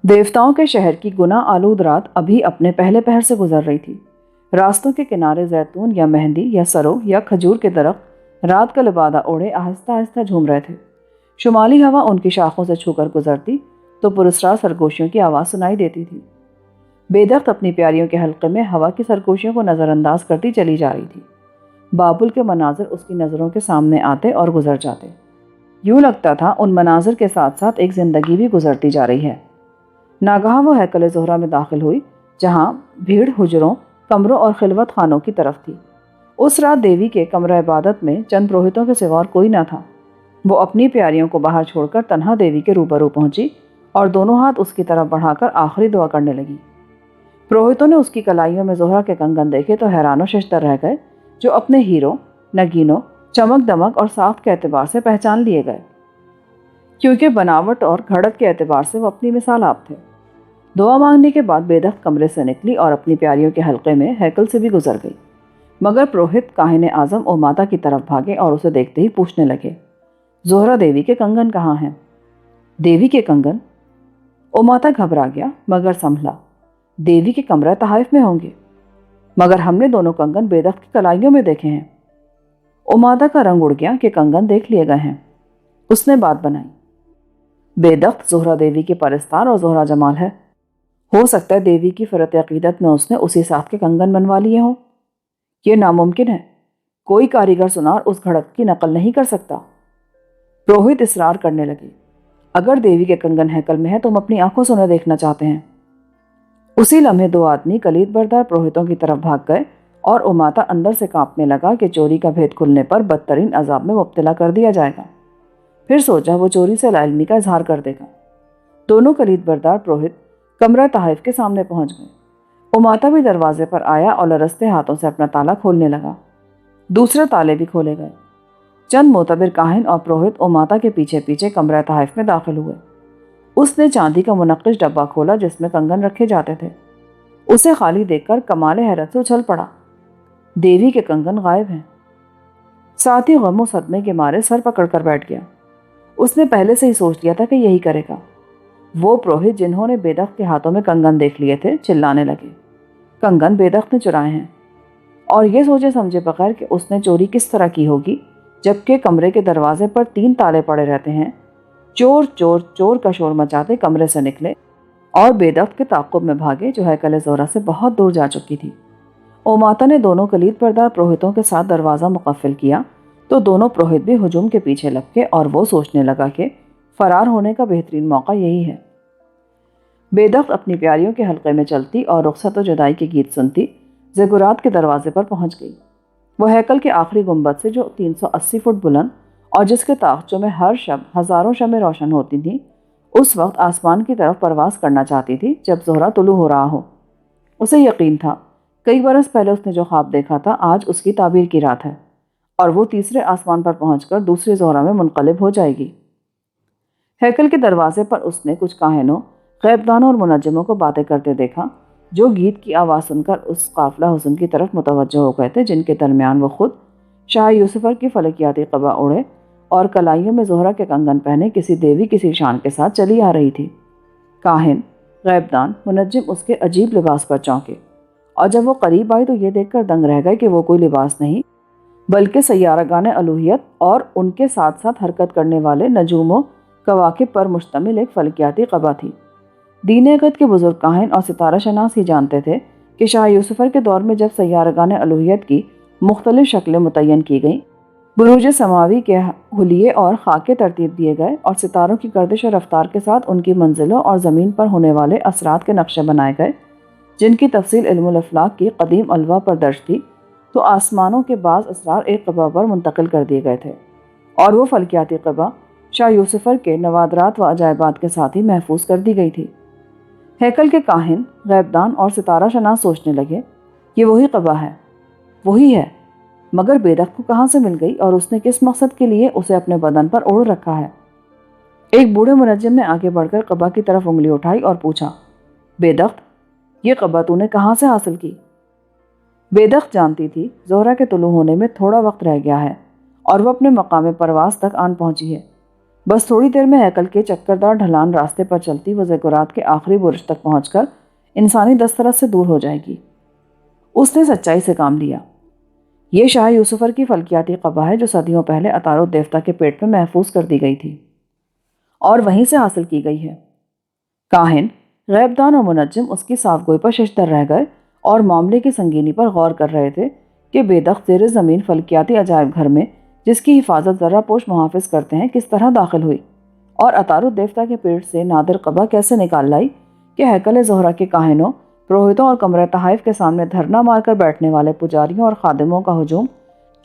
دیوتاؤں کے شہر کی گناہ آلود رات ابھی اپنے پہلے پہر سے گزر رہی تھی۔ راستوں کے کنارے زیتون یا مہندی یا سرو یا کھجور کے درخت رات کا لبادہ اوڑھے آہستہ آہستہ جھوم رہے تھے۔ شمالی ہوا ان کی شاخوں سے چھو کر گزرتی تو پراسرار سرگوشیوں کی آواز سنائی دیتی تھی۔ بے دخت اپنی پیاریوں کے حلقے میں ہوا کی سرگوشیوں کو نظر انداز کرتی چلی جا رہی تھی۔ بابل کے مناظر اس کی نظروں کے سامنے آتے اور گزر جاتے۔ یوں لگتا تھا ان مناظر کے ساتھ ساتھ ایک زندگی بھی گزرتی جا رہی ہے۔ ناگہاں وہ ہیکل زہرہ میں داخل ہوئی، جہاں بھیڑ حجروں، کمروں اور خلوت خانوں کی طرف تھی۔ اس رات دیوی کے کمرہ عبادت میں چند پروہتوں کے سوا اور کوئی نہ تھا۔ وہ اپنی پیاریوں کو باہر چھوڑ کر تنہا دیوی کے روبرو پہنچی اور دونوں ہاتھ اس کی طرف بڑھا کر آخری دعا کرنے لگی۔ پروہتوں نے اس کی کلائیوں میں زہرہ کے کنگن دیکھے تو حیران و ششدر رہ گئے، جو اپنے ہیروں، نگینوں، چمک دمک اور ساخت کے اعتبار سے پہچان لیے گئے، کیونکہ بناوٹ اور گھڑت کے اعتبار سے وہ اپنی مثال آپ تھے۔ دعا مانگنے کے بعد بے دخت کمرے سے نکلی اور اپنی پیاریوں کے حلقے میں ہیکل سے بھی گزر گئی، مگر پروہت کاہن اعظم اوماتا کی طرف بھاگے اور اسے دیکھتے ہی پوچھنے لگے، زہرہ دیوی کے کنگن کہاں ہیں؟ دیوی کے کنگن؟ اوماتا گھبرا گیا مگر سنبھلا۔ دیوی کے کمرہ تحائف میں ہوں گے، مگر ہم نے دونوں کنگن بے دخت کی کلائیوں میں دیکھے ہیں۔ اوماتا کا رنگ اڑ گیا کہ کنگن دیکھ لیے گئے ہیں۔ اس نے بات بنائی، بے دخت زہرہ دیوی کے پرستار اور زہرہ جمال ہے۔ ہو سکتا ہے دیوی کی فرط عقیدت میں اس نے اسی ساخت کے کنگن بنوا لیے ہوں۔ یہ ناممکن ہے، کوئی کاریگر سنار اس گھڑت کی نقل نہیں کر سکتا۔ پروہت اصرار کرنے لگے، اگر دیوی کے کنگن ہیکل میں ہے تو ہم اپنی آنکھوں سے انہیں دیکھنا چاہتے ہیں۔ اسی لمحے دو آدمی کلید بردار پروہتوں کی طرف بھاگ گئے اور اوماتا اندر سے کانپنے لگا کہ چوری کا بھید کھلنے پر بدترین عذاب میں مبتلا کر دیا جائے گا۔ پھر سوچا وہ چوری سے لاعلمی کا اظہار کر دے گا۔ دونوں کلید بردار پروہت کمرہ تحائف کے سامنے پہنچ گئے۔ اوماتا بھی دروازے پر آیا اور لرزتے ہاتھوں سے اپنا تالا کھولنے لگا۔ دوسرے تالے بھی کھولے گئے۔ چند معتبر کاہن اور پروہت اوماتا کے پیچھے پیچھے کمرہ تحائف میں داخل ہوئے۔ اس نے چاندی کا منقش ڈبہ کھولا جس میں کنگن رکھے جاتے تھے۔ اسے خالی دیکھ کر کمال حیرت سے اچھل پڑا۔ دیوی کے کنگن غائب ہیں۔ ساتھ ہی غم و صدمے کے مارے سر پکڑ کر بیٹھ گیا۔ اس نے پہلے سے ہی سوچ لیا تھا کہ یہی کرے گا۔ وہ پروہت جنہوں نے بے دخت کے ہاتھوں میں کنگن دیکھ لیے تھے چلانے لگے، کنگن بے دخت نے چرائے ہیں، اور یہ سوچے سمجھے بغیر کہ اس نے چوری کس طرح کی ہوگی، جبکہ کمرے کے دروازے پر 3 تالے پڑے رہتے ہیں۔ چور چور چور کا شور مچاتے کمرے سے نکلے اور بے دخت کے تعاقب میں بھاگے، جو ہیکل زہرہ سے بہت دور جا چکی تھی۔ اوماتا نے دونوں کلید بردار پروہتوں کے ساتھ دروازہ مقفل کیا تو دونوں پروہت بھی ہجوم کے پیچھے لپکے اور وہ سوچنے لگا کہ فرار ہونے کا بہترین موقع یہی ہے۔ بے دخت اپنی پیاریوں کے حلقے میں چلتی اور رخصت و جدائی کے گیت سنتی زگورات کے دروازے پر پہنچ گئی۔ وہ ہیکل کے آخری گنبد سے، جو 380 فٹ بلند اور جس کے تاخچوں میں ہر شب ہزاروں شمعیں روشن ہوتی تھیں، اس وقت آسمان کی طرف پرواز کرنا چاہتی تھی جب زہرہ طلوع ہو رہا ہو۔ اسے یقین تھا کئی برس پہلے اس نے جو خواب دیکھا تھا آج اس کی تعبیر کی رات ہے، اور وہ تیسرے آسمان پر پہنچ کر دوسری زہرہ میں منقلب ہو جائے گی۔ ہیکل کے دروازے پر اس نے کچھ کاہنوں، غیبدانوں اور منجموں کو باتیں کرتے دیکھا، جو گیت کی آواز سن کر اس قافلہ حسن کی طرف متوجہ ہو گئے تھے جن کے درمیان وہ خود شاہ یوسفر کی فلکیاتی قبا اوڑھے اور کلائیوں میں زہرہ کے کنگن پہنے کسی دیوی کسی شان کے ساتھ چلی آ رہی تھی۔ کاہن، غیبدان، منجم اس کے عجیب لباس پر چونکے، اور جب وہ قریب آئی تو یہ دیکھ کر دنگ رہ گئے کہ وہ کوئی لباس نہیں بلکہ سیارگان الوہیت اور ان کے ساتھ ساتھ حرکت کرنے والے نجوم و کواکب پر مشتمل ایک فلکیاتی قبا تھی۔ دین اقد کے بزرگ کاہن اور ستارہ شناس ہی جانتے تھے کہ شاہ یوسفر کے دور میں جب سیارگان الوہیت کی مختلف شکلیں متعین کی گئیں، بروج سماوی کے حلیے اور خاکے ترتیب دیے گئے اور ستاروں کی گردش و رفتار کے ساتھ ان کی منزلوں اور زمین پر ہونے والے اثرات کے نقشے بنائے گئے، جن کی تفصیل علم الافلاک کی قدیم الواح پر درج تھی، تو آسمانوں کے بعض اسرار ایک قبا پر منتقل کر دیے گئے تھے، اور وہ فلکیاتی قبا شاہ یوسفر کے نوادرات و عجائبات کے ساتھ ہی محفوظ کر دی گئی تھی۔ ہیکل کے کاہن، غیبدان اور ستارہ شناس سوچنے لگے، یہ وہی قبا ہے، وہی ہے، مگر بے دخت کو کہاں سے مل گئی اور اس نے کس مقصد کے لیے اسے اپنے بدن پر اوڑھ رکھا ہے؟ ایک بوڑھے منجم نے آگے بڑھ کر قبا کی طرف انگلی اٹھائی اور پوچھا، بے دخت، یہ قبا تو نے کہاں سے حاصل کی؟ بے دخت جانتی تھی زہرہ کے طلوع ہونے میں تھوڑا وقت رہ گیا ہے اور وہ اپنے مقام پرواز تک آن پہنچی ہے، بس تھوڑی دیر میں ہیکل کے چکردار ڈھلان راستے پر چلتی وہ زیگورات کے آخری برج تک پہنچ کر انسانی دسترس سے دور ہو جائے گی۔ اس نے سچائی سے کام لیا۔ یہ شاہ یوسفر کی فلکیاتی قبا ہے جو صدیوں پہلے عطارد دیوتا کے پیٹ میں محفوظ کر دی گئی تھی اور وہیں سے حاصل کی گئی ہے۔ کاہن، غیب دان اور منجم اس کی صاف گوئی پر ششدر رہ گئے اور معاملے کی سنگینی پر غور کر رہے تھے کہ بے دخت زیر زمین فلکیاتی عجائب گھر میں جس کی حفاظت ذرہ پوش محافظ کرتے ہیں کس طرح داخل ہوئی اور عطارد دیوتا کے پیٹ سے نادر قبا کیسے نکال لائی کہ ہیکل زہرہ کے کاہنوں، پروہتوں اور کمرہ تحائف کے سامنے دھرنا مار کر بیٹھنے والے پجاریوں اور خادموں کا ہجوم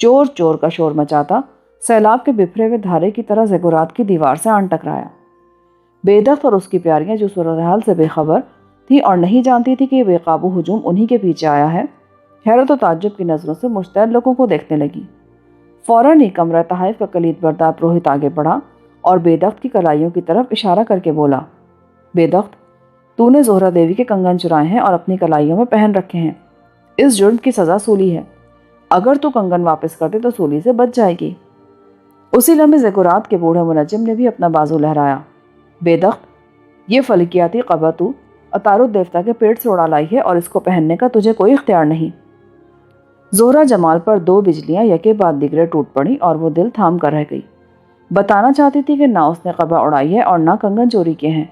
چور چور کا شور مچاتا سیلاب کے بکھرے ہوئے دھارے کی طرح زیگورات کی دیوار سے آن ٹکرایا۔ بے دخت اور اس کی پیاریاں جو صورتحال سے بے خبر تھی اور نہیں جانتی تھی کہ یہ بے قابو ہجوم انہی کے پیچھے آیا ہے، حیرت و تعجب کی نظروں سے مشتعل لوگوں کو دیکھنے لگی۔ فوراً ہی کمرہ تحائف کا کلید بردار پروہت آگے بڑھا اور بے دخت کی کلائیوں کی طرف اشارہ کر کے بولا، بے دخت، تو نے زہرہ دیوی کے کنگن چرائے ہیں اور اپنی کلائیوں میں پہن رکھے ہیں۔ اس جرم کی سزا سولی ہے۔ اگر تو کنگن واپس کر دے تو سولی سے بچ جائے گی۔ اسی لمحے زیگورات کے بوڑھے منجم نے بھی اپنا بازو لہرایا، بے دخت، یہ فلکیاتی قبا تو عطارد دیوتا کے پیٹ سے اڑا لائی ہے اور اس کو پہننے کا تجھے کوئی اختیار نہیں۔ زہرہ جمال پر دو بجلیاں یکے بعد دیگرے ٹوٹ پڑی اور وہ دل تھام کر رہ گئی۔ بتانا چاہتی تھی کہ نہ اس نے قبا اڑائی ہے اور نہ کنگن چوری کیے ہیں،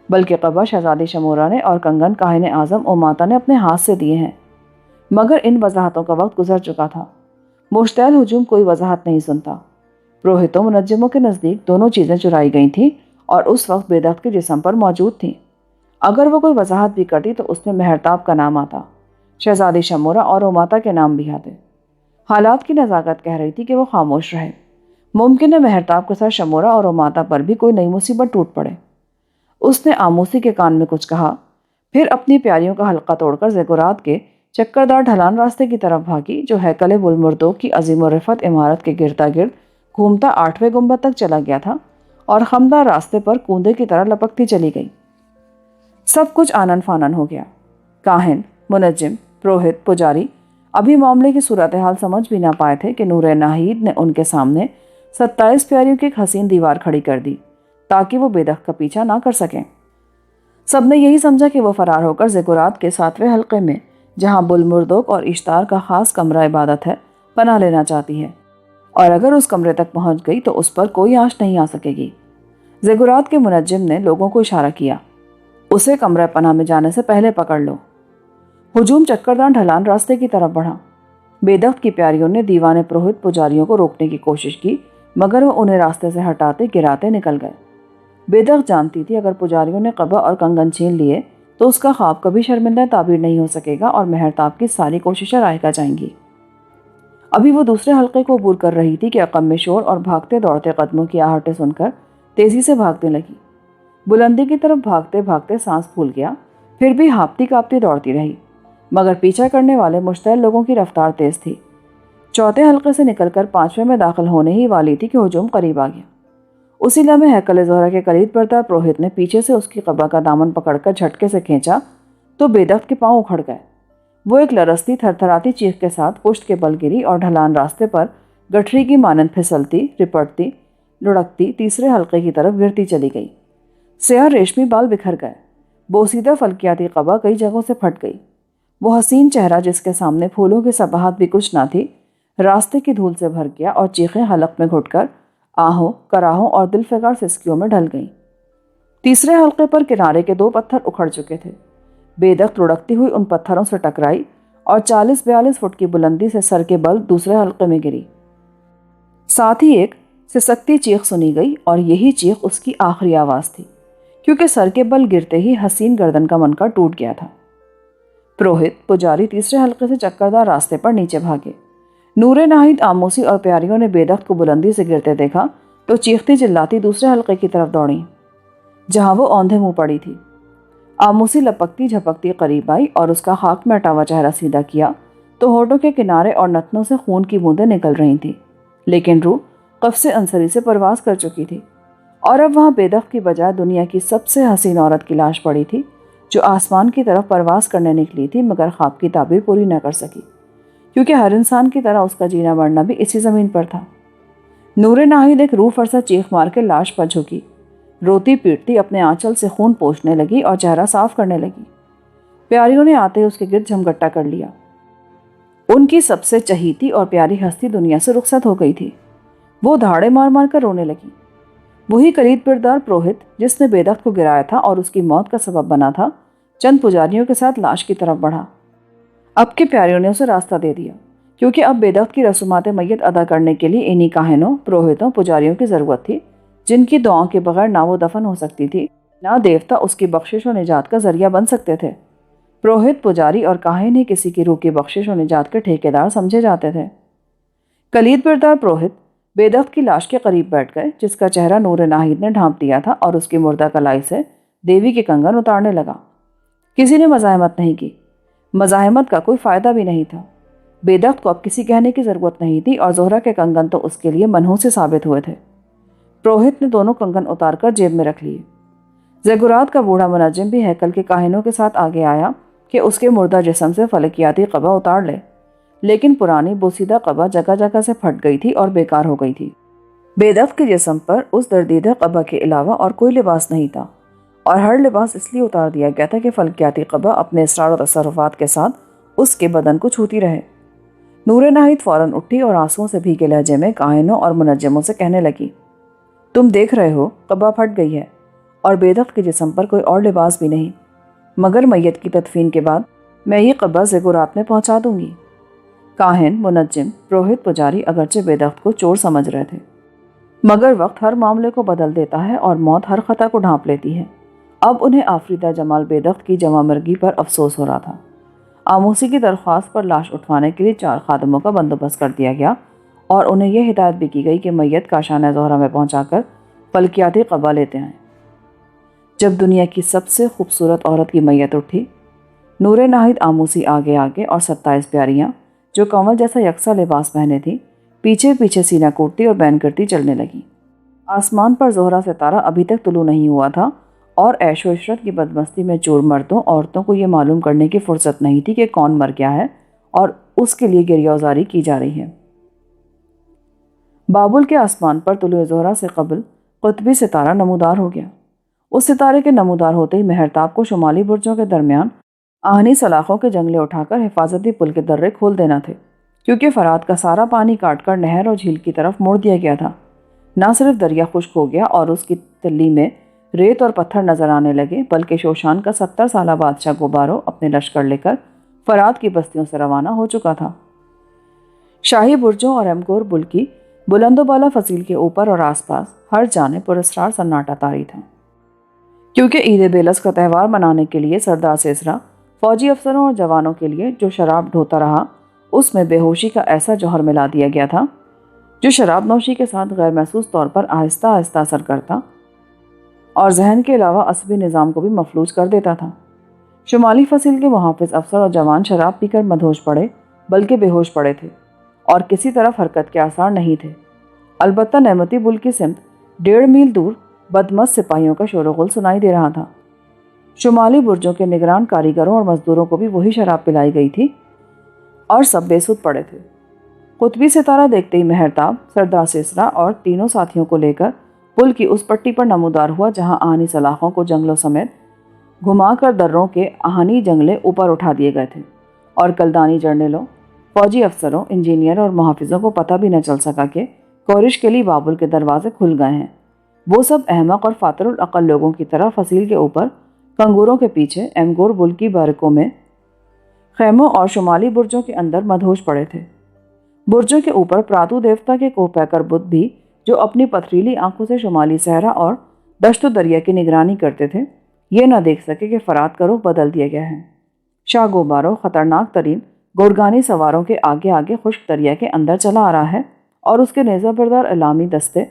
بلکہ قبا شہزادی شمورہ نے اور کنگن کاہن اعظم اوماتا نے اپنے ہاتھ سے دیے ہیں، مگر ان وضاحتوں کا وقت گزر چکا تھا۔ مشتعل ہجوم کوئی وضاحت نہیں سنتا۔ پروہتوں منجموں کے نزدیک دونوں چیزیں چرائی گئی تھیں اور اس وقت بے دخت کے جسم پر موجود تھیں۔ اگر وہ کوئی وضاحت بھی کرتی تو اس میں مہرتاب کا نام آتا، شہزادی شمورہ اور اوماتا کے نام بھی آتے۔ حالات کی نزاکت کہہ رہی تھی کہ وہ خاموش رہے۔ ممکن ہے مہرتاب کے ساتھ شمورہ اور اوماتا پر بھی کوئی نئی مصیبت ٹوٹ پڑے۔ اس نے آموسی کے کان میں کچھ کہا، پھر اپنی پیاریوں کا حلقہ توڑ کر زیگورات کے چکردار ڈھلان راستے کی طرف بھاگی جو ہیکل بلمردوک کی عظیم الرفعت عمارت کے گردا گرد گھومتا 8ویں گنبد تک چلا گیا تھا اور خمدار راستے پر کوندے کی طرح لپکتی چلی گئی۔ سب کچھ آنن فانن ہو گیا۔ کاہن، منجم، پروہت، پجاری ابھی معاملے کی صورتحال سمجھ بھی نہ پائے تھے کہ نور ناہید نے ان کے سامنے 27 پیاریوں کی ایک حسین دیوار کھڑی کر دی تاکہ وہ بے دخت کا پیچھا نہ کر سکیں۔ سب نے یہی سمجھا کہ وہ فرار ہو کر زیگورات کے 7ویں حلقے میں، جہاں بلمردوک اور اشتار کا خاص کمرہ عبادت ہے، پناہ لینا چاہتی ہے، اور اگر اس کمرے تک پہنچ گئی تو اس پر کوئی آنچ نہیں آ سکے گی۔ زیگورات کے منجم نے لوگوں کو اشارہ کیا، اسے کمرہ پناہ میں جانے سے پہلے پکڑ لو۔ ہجوم چکردار ڈھلان راستے کی طرف بڑھا۔ بے دخت کی پیاریوں نے دیوانے پروہت پجاریوں کو روکنے کی کوشش کی، مگر وہ انہیں راستے سے ہٹاتے گراتے نکل گئے۔ بے دخت جانتی تھی اگر پجاریوں نے قبا اور کنگن چھین لیے تو اس کا خواب کبھی شرمندہ تعبیر نہیں ہو سکے گا اور مہرتاب کی ساری کوششیں رائگاں جائیں گی۔ ابھی وہ دوسرے حلقے کو عبور کر رہی تھی کہ عقب میں شور اور بھاگتے دوڑتے قدموں کی آہٹیں سن کر تیزی سے بھاگنے لگی۔ بلندی کی طرف بھاگتے بھاگتے سانس پھول گیا، پھر بھی ہاپتی کاپتی دوڑتی رہی، مگر پیچھا کرنے والے مشتعل لوگوں کی رفتار تیز تھی۔ چوتھے حلقے سے نکل کر 5ویں میں داخل ہونے ہی والی تھی کہ ہجوم قریب آ گیا۔ اسی لمحے ہیکل زہرہ کے کلید بردار پروہت نے پیچھے سے اس کی قبا کا دامن پکڑ کر جھٹکے سے کھینچا تو بے دخت کے پاؤں اکھڑ گئے۔ وہ ایک لرزتی تھرتھراتی چیخ کے ساتھ پشت کے بل گری اور ڈھلان راستے پر گٹھری کی مانند پھسلتی، رپٹتی، لڑکتی تیسرے حلقے کی طرف گرتی چلی گئی۔ سیاہ ریشمی بال بکھر گئے۔ بوسیدہ فلکیاتی قبا کئی جگہوں سے پھٹ گئی۔ وہ حسین چہرہ جس کے سامنے پھولوں کی صباحت بھی کچھ نہ تھی، راستے کی دھول سے بھر گیا اور چیخیں حلق میں گھٹ کر آہوں، کراہوں اور دل فگار سسکیوں میں ڈھل گئیں۔ تیسرے حلقے پر کنارے کے 2 پتھر اکھڑ چکے تھے۔ بے دخت لڑکتی ہوئی ان پتھروں سے ٹکرائی اور 40-42 فٹ کی بلندی سے سر کے بل دوسرے حلقے میں گری۔ ساتھ ہی ایک سسکتی چیخ سنی گئی اور یہی چیخ اس کی آخری آواز تھی، کیونکہ سر کے بل گرتے ہی حسین گردن کا منقار ٹوٹ گیا تھا۔ پروہت، پجاری تیسرے حلقے سے چکردار راستے پر نیچے بھاگے۔ نور ناہید، آموسی اور پیاریوں نے بے دخت کو بلندی سے گرتے دیکھا تو چیختی چلاتی دوسرے حلقے کی طرف دوڑیں، جہاں وہ اوندھے منہ پڑی تھی۔ آموسی لپکتی جھپکتی قریب آئی اور اس کا خاک میں ہٹا ہوا چہرہ سیدھا کیا تو ہونٹوں کے کنارے اور نتنوں سے خون کی بوندیں نکل رہی تھیں، لیکن روح قفس انصری سے پرواز کر چکی تھی، اور اب وہاں بے دخت کی بجائے دنیا کی سب سے حسین عورت کی لاش پڑی تھی جو آسمان کی طرف پرواز کرنے نکلی تھی مگر خواب کی تعبیر پوری نہ کر سکی، کیونکہ ہر انسان کی طرح اس کا جینا مرنا بھی اسی زمین پر تھا۔ نور ناہید ایک روح فرسا چیخ مار کے لاش پر جھکی، روتی پیٹتی اپنے آنچل سے خون پوچھنے لگی اور چہرہ صاف کرنے لگی۔ پیاریوں نے آتے اس کے گرد جھمگٹا کر لیا۔ ان کی سب سے چہیتی اور پیاری ہستی دنیا سے رخصت ہو گئی تھی۔ وہ دھاڑے مار مار کر رونے لگی۔ وہی کلید بردار پروہت جس نے بیدخت کو گرایا تھا اور اس کی موت کا سبب بنا تھا، چند پجاریوں کے ساتھ لاش کی طرف بڑھا۔ اب کے پیاریوں نے اسے راستہ دے دیا، کیونکہ اب بیدخت کی رسومات میت ادا کرنے کے لیے انہی کاہنوں، پروہتوں، پجاریوں کی ضرورت تھی، جن کی دعاؤں کے بغیر نہ وہ دفن ہو سکتی تھی، نہ دیوتا اس کی بخشش و نجات کا ذریعہ بن سکتے تھے۔ پروہت، پجاری اور کاہن ہی کسی کی روح کی بخشش و نجات کے ٹھیکیدار سمجھے جاتے تھے۔ کلید بردار پروہت بیدخت کی لاش کے قریب بیٹھ گئے، جس کا چہرہ نور ناہید نے ڈھانپ دیا تھا، اور اس کی مردہ کلائی سے دیوی کے کنگن اتارنے لگا۔ کسی نے مزاحمت نہیں کی۔ مزاحمت کا کوئی فائدہ بھی نہیں تھا۔ بیدخت کو اب کسی کہنے کی ضرورت نہیں تھی، اور زہرہ کے کنگن تو اس کے لیے منحوس ثابت ہوئے تھے۔ پروہت نے دونوں کنگن اتار کر جیب میں رکھ لیے۔ زیگورات کا بوڑھا منجم بھی ہیکل کے کاہنوں کے ساتھ آگے آیا کہ اس کے مردہ جسم سے فلکیاتی قبا اتار لے، لیکن پرانی بوسیدہ قبا جگہ جگہ سے پھٹ گئی تھی اور بیکار ہو گئی تھی۔ بیدخت کے جسم پر اس دردیدہ قبا کے علاوہ اور کوئی لباس نہیں تھا، اور ہر لباس اس لیے اتار دیا گیا تھا کہ فلکیاتی قبا اپنے اسرار و تصرفات کے ساتھ اس کے بدن کو چھوتی رہے۔ نور ناہید فوراً اٹھی اور آنسوؤں سے بھیگے لہجے میں کاہنوں اور منجموں سے کہنے لگی، تم دیکھ رہے ہو قبا پھٹ گئی ہے، اور بیدخت کے جسم پر کوئی اور لباس بھی نہیں، مگر میت کی تدفین کے بعد میں یہ قبا زیگورات میں پہنچا دوں گی۔ کاہن، منجم، پروہت، پجاری اگرچہ بیدخت کو چور سمجھ رہے تھے، مگر وقت ہر معاملے کو بدل دیتا ہے اور موت ہر خطا کو ڈھانپ لیتی ہے۔ اب انہیں آفریدہ جمال بیدخت کی جواں مرگی پر افسوس ہو رہا تھا۔ آموسی کی درخواست پر لاش اٹھوانے کے لیے 4 خادموں کا بندوبست کر دیا گیا، اور انہیں یہ ہدایت بھی کی گئی کہ میت کاشانہ زہرہ میں پہنچا کر فلکیاتی قبا لیتے ہیں۔ جب دنیا کی سب سے خوبصورت عورت کی میت اٹھی، نور ناہید آموسی آگے آگے اور 27 پیاریاں جو کنول جیسا یکساں لباس پہنے تھی، پیچھے پیچھے سینہ کوٹتی اور بین کرتی چلنے لگیں۔ آسمان پر زہرہ ستارہ ابھی تک طلوع نہیں ہوا تھا، اور عیش و عشرت کی بدمستی میں چور مردوں عورتوں کو یہ معلوم کرنے کی فرصت نہیں تھی کہ کون مر گیا ہے اور اس کے لیے گریہ وزاری کی جا رہی ہے۔ بابل کے آسمان پر طلوع زہرہ سے قبل قطبی ستارہ نمودار ہو گیا۔ اس ستارے کے نمودار ہوتے ہی مہرتاب کو شمالی برجوں کے درمیان آہنی سلاخوں کے جنگلے اٹھا کر حفاظتی پل کے درے کھول دینا تھے، کیونکہ فرات کا سارا پانی کاٹ کر نہر اور جھیل کی طرف موڑ دیا گیا تھا۔ نہ صرف دریا خشک ہو گیا اور اس کی تلی میں ریت اور پتھر نظر آنے لگے، بلکہ شوشان کا 70 سالہ بادشاہ گوبارو اپنے لشکر لے کر فرات کی بستیوں سے روانہ ہو چکا تھا۔ شاہی برجوں اور ایمگور بل کی بلند و بالا فصیل کے اوپر اور آس پاس ہر جانب پراسرار سناٹا طاری تھا، کیونکہ عید بیلس کا تہوار منانے کے لیے سردار سیسرا فوجی افسروں اور جوانوں کے لیے جو شراب ڈھوتا رہا، اس میں بے ہوشی کا ایسا جوہر ملا دیا گیا تھا جو شراب نوشی کے ساتھ غیر محسوس طور پر آہستہ آہستہ اثر کرتا اور ذہن کے علاوہ عصبی نظام کو بھی مفلوج کر دیتا تھا۔ شمالی فصیل کے محافظ افسر اور جوان شراب پی کر مدہوش پڑے، بلکہ بے ہوش پڑے تھے، اور کسی طرف حرکت کے آثار نہیں تھے۔ البتہ نعمتی بل کی سمت 1.5 میل دور بدمست سپاہیوں کا شور و غل سنائی دے رہا تھا۔ شمالی برجوں کے نگران کاریگروں اور مزدوروں کو بھی وہی شراب پلائی گئی تھی، اور سب بے سود پڑے تھے۔ قطبی ستارہ دیکھتے ہی مہرتاب سردار سیسرا اور تینوں ساتھیوں کو لے کر پل کی اس پٹی پر نمودار ہوا جہاں آہنی سلاخوں کو جنگلوں سمیت گھما کر دروں کے آہنی جنگلے اوپر اٹھا دیے گئے تھے، اور کلدانی جرنیلوں، فوجی افسروں، انجینئر اور محافظوں کو پتہ بھی نہ چل سکا کہ کورش کے لیے بابل کے دروازے کھل گئے ہیں۔ وہ سب احمق اور فاتر العقل لوگوں کی طرح فصیل کے اوپر کنگوروں کے پیچھے ایمگور بل کی بارکوں میں خیموں اور شمالی برجوں کے اندر مدہوش پڑے تھے۔ برجوں کے اوپر پراتو دیوتا کے کوہ پیکر بدھ بھی، جو اپنی پتھریلی آنکھوں سے شمالی صحرا اور دشت و دریا کی نگرانی کرتے تھے، یہ نہ دیکھ سکے کہ فرات کا رخ بدل دیا گیا ہے۔ شاہ گوبارو خطرناک ترین گورگانی سواروں کے آگے آگے خشک دریا کے اندر چلا آ رہا ہے، اور اس کے نیزہ بردار اعلامی دستے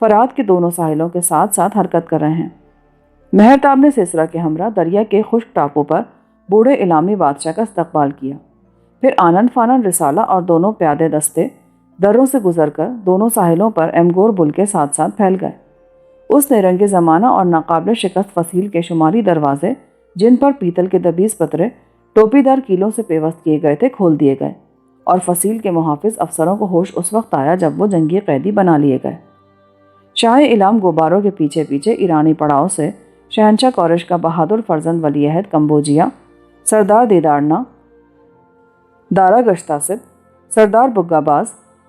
فرات کے دونوں ساحلوں کے ساتھ ساتھ حرکت کر رہے ہیں۔ مہرتاب نے سیسرا کے ہمراہ دریا کے خشک ٹاپو پر بوڑھے اعلامی بادشاہ کا استقبال کیا، پھر آنن فانن رسالہ اور دونوں پیادے دستے دروں سے گزر کر دونوں ساحلوں پر ایمگور بل کے ساتھ ساتھ پھیل گئے۔ اس نے رنگ زمانہ اور ناقابل شکست فصیل کے شمالی دروازے، جن پر پیتل کے دبیز پترے ٹوپی دار کیلوں سے پیوست کیے گئے تھے، کھول دیے گئے، اور فصیل کے محافظ افسروں کو ہوش اس وقت آیا جب وہ جنگی قیدی بنا لیے گئے۔ شاہ اعلام گوباروں کے پیچھے پیچھے ایرانی پڑاؤ سے شہنشاہ کورش کا بہادر فرزند ولی عہد کمبوجیا، سردار دیدارنا، دارا گشتاسب، سردار بگا باز،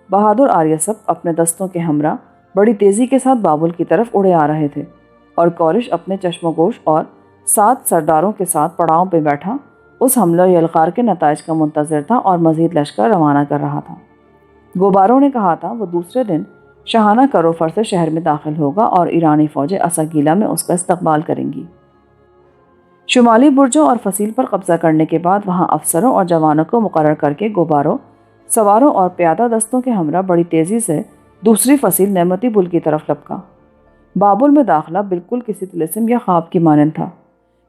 بہادر آریاسپ اپنے دستوں کے ہمراہ بڑی تیزی کے ساتھ بابل کی طرف اڑے آ رہے تھے، اور کورش اپنے چشم و گوش اور 7 سرداروں کے ساتھ پڑاؤں پہ بیٹھا اس حملہ یلغار کے نتائج کا منتظر تھا اور مزید لشکر روانہ کر رہا تھا۔ گوباروں نے کہا تھا وہ دوسرے دن شاہانہ کروفر سے شہر میں داخل ہوگا اور ایرانی فوجیں اساگیلا میں اس کا استقبال کریں گی۔ شمالی برجوں اور فصیل پر قبضہ کرنے کے بعد وہاں افسروں اور جوانوں کو مقرر کر کے گوباروں سواروں اور پیادہ دستوں کے ہمراہ بڑی تیزی سے دوسری فصیل نعمتی بل کی طرف لپکا۔ بابل میں داخلہ بالکل کسی طلسم یا خواب کی مانند تھا۔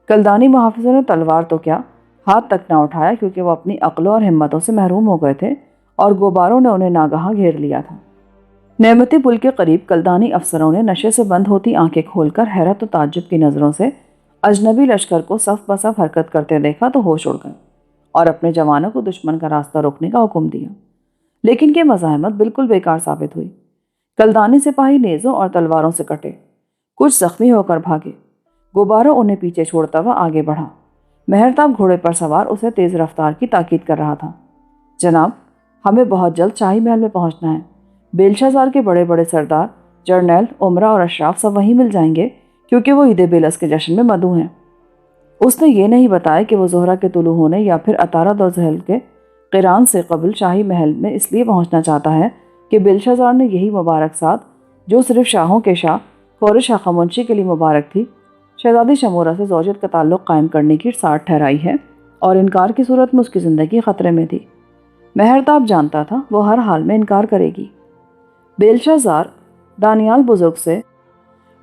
کلدانی محافظوں نے تلوار تو کیا ہاتھ تک نہ اٹھایا کیونکہ وہ اپنی عقلوں اور ہمتوں سے محروم ہو گئے تھے اور گوباروں نے انہیں ناگہاں گھیر لیا تھا۔ نعمتی بل کے قریب کلدانی افسروں نے نشے سے بند ہوتی آنکھیں کھول کر حیرت و تعجب کی نظروں سے اجنبی لشکر کو صف بصف حرکت کرتے دیکھا تو ہوش اڑ گئے اور اپنے جوانوں کو دشمن کا راستہ روکنے کا حکم دیا، لیکن یہ مزاحمت بالکل بیکار ثابت ہوئی۔ کلدانی سپاہی نیزوں اور تلواروں سے کٹے، کچھ زخمی ہو کر بھاگے۔ گوباروں انہیں پیچھے چھوڑتا ہوا آگے بڑھا۔ مہرتاب گھوڑے پر سوار اسے تیز رفتار کی تاکید کر رہا تھا۔ جناب، ہمیں بہت جلد شاہی محل میں پہنچنا ہے۔ بیلشازار کے بڑے بڑے سردار، جرنیل، امرا اور اشراف سب وہیں مل جائیں گے کیونکہ وہ عید بیلس کے جشن میں مدعو ہیں۔ اس نے یہ نہیں بتایا کہ وہ زہرہ کے طلوع ہونے یا پھر عطارد اور زحل کے قران سے قبل شاہی محل میں اس لیے پہنچنا چاہتا ہے کہ بیلشازار نے یہی مبارک ساتھ جو صرف شاہوں کے شاہ کورش ہخامنشی کے لیے مبارک تھی، شہزادی شمورہ سے زوجیت کا تعلق قائم کرنے کی ساٹھ ٹھہرائی ہے، اور انکار کی صورت میں اس کی زندگی خطرے میں تھی۔ مہرتاب جانتا تھا وہ ہر حال میں انکار کرے گی۔ بیلشازار دانیال بزرگ سے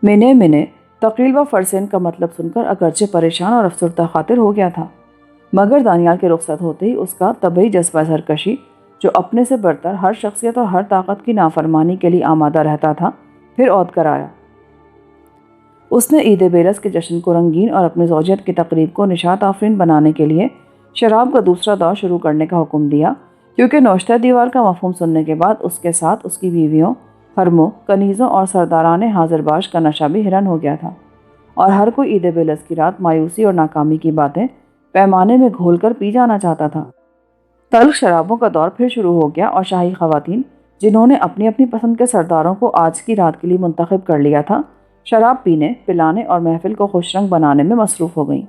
منے تقلیل و فرسین کا مطلب سن کر اگرچہ پریشان اور افسردہ خاطر ہو گیا تھا، مگر دانیال کے رخصت ہوتے ہی اس کا طبعی جذبہ سرکشی جو اپنے سے برتر ہر شخصیت اور ہر طاقت کی نافرمانی کے لیے آمادہ رہتا تھا پھر عود کر آیا۔ اس نے عید بیلس کے جشن کو رنگین اور اپنی زوجیت کی تقریب کو نشاط آفرین بنانے کے لیے شراب کا دوسرا دور شروع کرنے کا حکم دیا، کیونکہ نوشتہ دیوار کا مفہوم سننے کے بعد اس کے ساتھ اس کی بیویوں، حرموں، کنیزوں اور سرداران حاضر باش کا نشہ بھی حیران ہو گیا تھا، اور ہر کوئی عید بیلس کی رات مایوسی اور ناکامی کی باتیں پیمانے میں گھول کر پی جانا چاہتا تھا۔ تلخ شرابوں کا دور پھر شروع ہو گیا اور شاہی خواتین جنہوں نے اپنی اپنی پسند کے سرداروں کو آج کی رات کے لیے منتخب کر لیا تھا، شراب پینے، پلانے اور محفل کو خوش رنگ بنانے میں مصروف ہو گئیں۔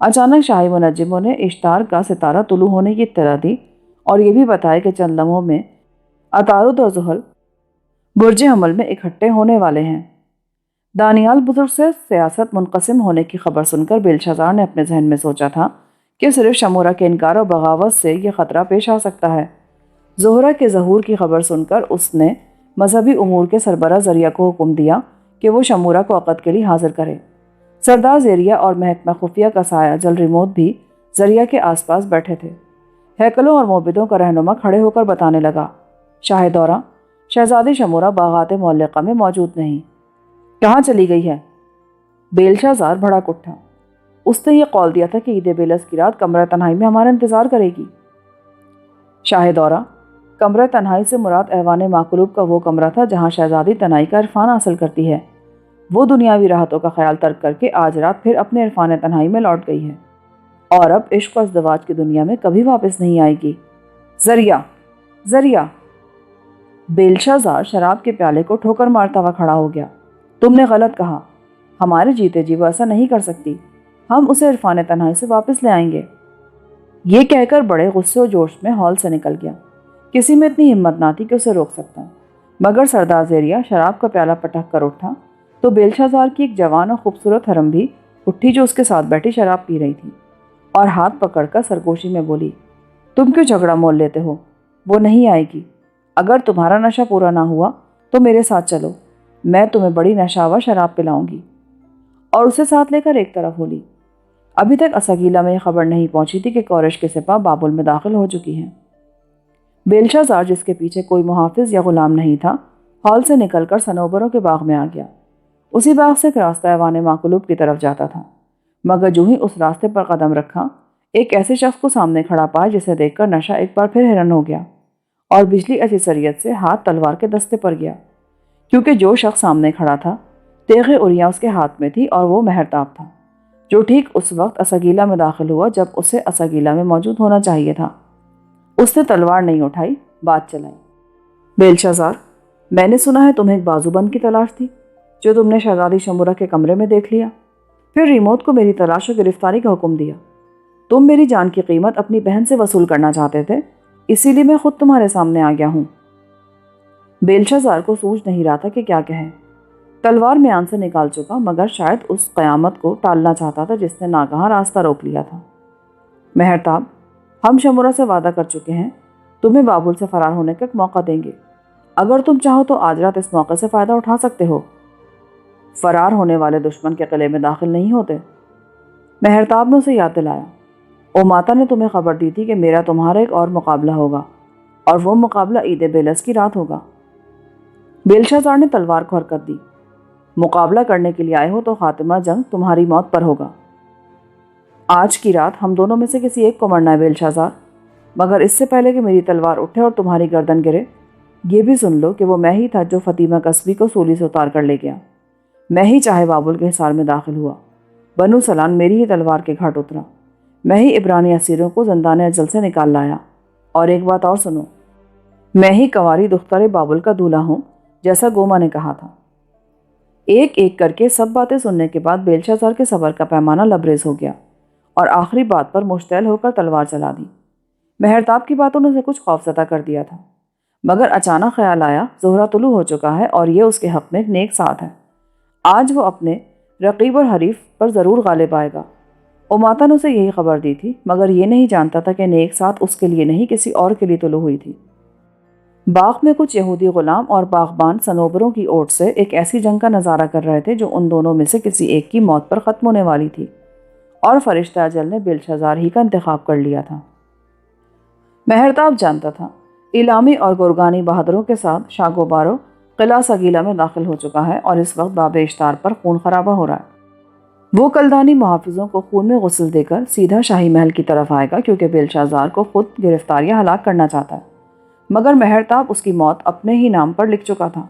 اچانک شاہی منجموں نے اشتار کا ستارہ طلوع ہونے کی اطلاع دی اور یہ بھی بتایا کہ چند لمحوں میں عطارد اور زحل برج حمل میں اکٹھے ہونے والے ہیں۔ دانیال بزرگ سے سیاست منقسم ہونے کی خبر سن کر بیلشازار نے اپنے ذہن میں سوچا تھا کہ صرف شمورہ کے انکار و بغاوت سے یہ خطرہ پیش آ سکتا ہے۔ زہرہ کے ظہور کی خبر سن کر اس نے مذہبی امور کے سربراہ زریہ کو حکم دیا کہ وہ شمورہ کو عقد کے لیے حاضر کرے۔ سردار زیریہ اور محکمہ خفیہ کا سایہ جل ریموت بھی زریہ کے آس پاس بیٹھے تھے۔ ہیکلوں اور موبدوں کا رہنما کھڑے ہو کر بتانے لگا، شاہ دورہ، شہزادی شمورہ باغات معلقہ میں موجود نہیں۔ کہاں چلی گئی ہے؟ بیلشازار بھڑک اٹھا۔ اس نے یہ قول دیا تھا کہ عید بیلس کی رات کمرہ تنہائی میں ہمارا انتظار کرے گی۔ شاہ دورہ، کمرہ تنہائی سے مراد ایوان ماقلوب کا وہ کمرہ تھا جہاں شہزادی تنہائی کا عرفان حاصل کرتی ہے۔ وہ دنیاوی راحتوں کا خیال ترک کر کے آج رات پھر اپنے عرفان تنہائی میں لوٹ گئی ہے اور اب عشق و ازدواج کی دنیا میں کبھی واپس نہیں آئے گی۔ زریہ! بیلشازار شراب کے پیالے کو ٹھوکر مارتا ہوا کھڑا ہو گیا۔ تم نے غلط کہا، ہمارے جیتے جی وہ ایسا نہیں کر سکتی، ہم اسے عرفان تنہائی سے واپس لے آئیں گے۔ یہ کہہ کر بڑے غصے و جوش میں ہال سے نکل گیا۔ کسی میں اتنی ہمت نہ تھی کہ اسے روک سکتا، مگر سردار زیریہ شراب کا پیالہ پٹک کر اٹھا تو بیلشازار کی ایک جوان اور خوبصورت حرم بھی اٹھی جو اس کے ساتھ بیٹھی شراب پی رہی تھی، اور ہاتھ پکڑ کر سرگوشی میں بولی، تم کیوں جھگڑا مول لیتے ہو؟ وہ نہیں آئے گی۔ اگر تمہارا نشہ پورا نہ ہوا تو میرے ساتھ چلو، میں تمہیں بڑی نشاور شراب پلاؤں گی، اور اسے ساتھ لے کر ایک طرف ہو لی۔ ابھی تک اساگیلا میں یہ خبر نہیں پہنچی تھی کہ کورش کے سپاہ بابل میں داخل ہو چکی ہیں۔ بیلشازار، جس کے پیچھے کوئی محافظ یا غلام نہیں تھا، ہال سے نکل کر صنوبروں کے باغ میں آ گیا۔ اسی باغ سے ایک راستہ ایوان ماقلوب کی طرف جاتا تھا، مگر جو ہی اس راستے پر قدم رکھا، ایک ایسے شخص کو سامنے کھڑا پایا جسے دیکھ کر نشہ ایک بار پھر حیران ہو گیا اور بجلی ایسی سریعت سے ہاتھ تلوار کے دستے پر گیا، کیونکہ جو شخص سامنے کھڑا تھا تیغ اریاں اس کے ہاتھ میں تھی اور وہ مہرتاب تھا، جو ٹھیک اس وقت اساگیلا میں داخل ہوا جب اسے اساگیلا میں موجود ہونا چاہیے تھا۔ اس نے تلوار نہیں اٹھائی، بات چلائی۔ بیلشازار، میں نے سنا ہے تمہیں ایک بازو بند کی تلاش تھی جو تم نے شہزادی شمورہ کے کمرے میں دیکھ لیا، پھر ریموت کو میری تلاش و گرفتاری کا حکم دیا۔ تم میری جان کی قیمت اپنی بہن سے وصول کرنا چاہتے تھے، اسی لیے میں خود تمہارے سامنے آ گیا ہوں۔ بیلشازار کو سوچ نہیں رہا تھا کہ کیا کہے۔ تلوار میان سے نکال چکا، مگر شاید اس قیامت کو ٹالنا چاہتا تھا جس نے ناگہاں راستہ روک لیا تھا۔ مہرتاب، ہم شمورہ سے وعدہ کر چکے ہیں، تمہیں بابل سے فرار ہونے کا ایک موقع دیں گے۔ اگر تم چاہو تو آج رات اس موقع سے فائدہ اٹھا سکتے ہو۔ فرار ہونے والے دشمن کے قلعے میں داخل نہیں ہوتے۔ مہرتاب نے اسے یاد دلایا، اوماتا نے تمہیں خبر دی تھی کہ میرا تمہارا ایک اور مقابلہ ہوگا، اور وہ مقابلہ عید بیلس کی رات ہوگا۔ بیلشازار نے تلوار کو حرکت دی، مقابلہ کرنے کے لیے آئے ہو تو خاتمہ جنگ تمہاری موت پر ہوگا۔ آج کی رات ہم دونوں میں سے کسی ایک کو مرنا ہے بیلشازار، مگر اس سے پہلے کہ میری تلوار اٹھے اور تمہاری گردن گرے، یہ بھی سن لو کہ وہ میں ہی تھا جو فاطمہ قصبی کو سولی سے اتار کر لے گیا۔ میں ہی چاہے بابل کے حصار میں داخل ہوا، بنو سلان میری ہی تلوار کے گھاٹ اترا، میں ہی عبرانی اسیروں کو زندان اجل سے نکال لایا۔ اور ایک بات اور سنو، میں ہی کنواری دختر بابل کا دولہا ہوں، جیسا گوما نے کہا تھا۔ ایک ایک کر کے سب باتیں سننے کے بعد بیلشازار کے صبر کا پیمانہ لبریز ہو گیا اور آخری بات پر مشتعل ہو کر تلوار چلا دی۔ مہرتاب کی باتوں نے اسے کچھ خوفزدہ کر دیا تھا، مگر اچانک خیال آیا زہرہ طلوع ہو چکا ہے اور یہ اس کے حق میں ایک نیک ساتھ ہے۔ آج وہ اپنے رقیب اور حریف پر ضرور غالب آئے گا۔ اوماتا نے اسے یہی خبر دی تھی، مگر یہ نہیں جانتا تھا کہ نیک ساتھ اس کے لیے نہیں کسی اور کے لیے طلوع ہوئی تھی۔ باغ میں کچھ یہودی غلام اور باغبان صنوبروں کی اوٹ سے ایک ایسی جنگ کا نظارہ کر رہے تھے جو ان دونوں میں سے کسی ایک کی موت پر ختم ہونے والی تھی، اور فرشتہ اجل نے بیلشازار ہی کا انتخاب کر لیا تھا۔ مہرتاب جانتا تھا ایلامی اور گورگانی بہادروں کے ساتھ شاگوبارو قلعہ سگیلا میں داخل ہو چکا ہے اور اس وقت باب اشتار پر خون خرابہ ہو رہا ہے۔ وہ کلدانی محافظوں کو خون میں غسل دے کر سیدھا شاہی محل کی طرف آئے گا، کیونکہ بیلشازار کو خود گرفتار یا ہلاک کرنا چاہتا ہے، مگر مہرتاب اس کی موت اپنے ہی نام پر لکھ چکا تھا۔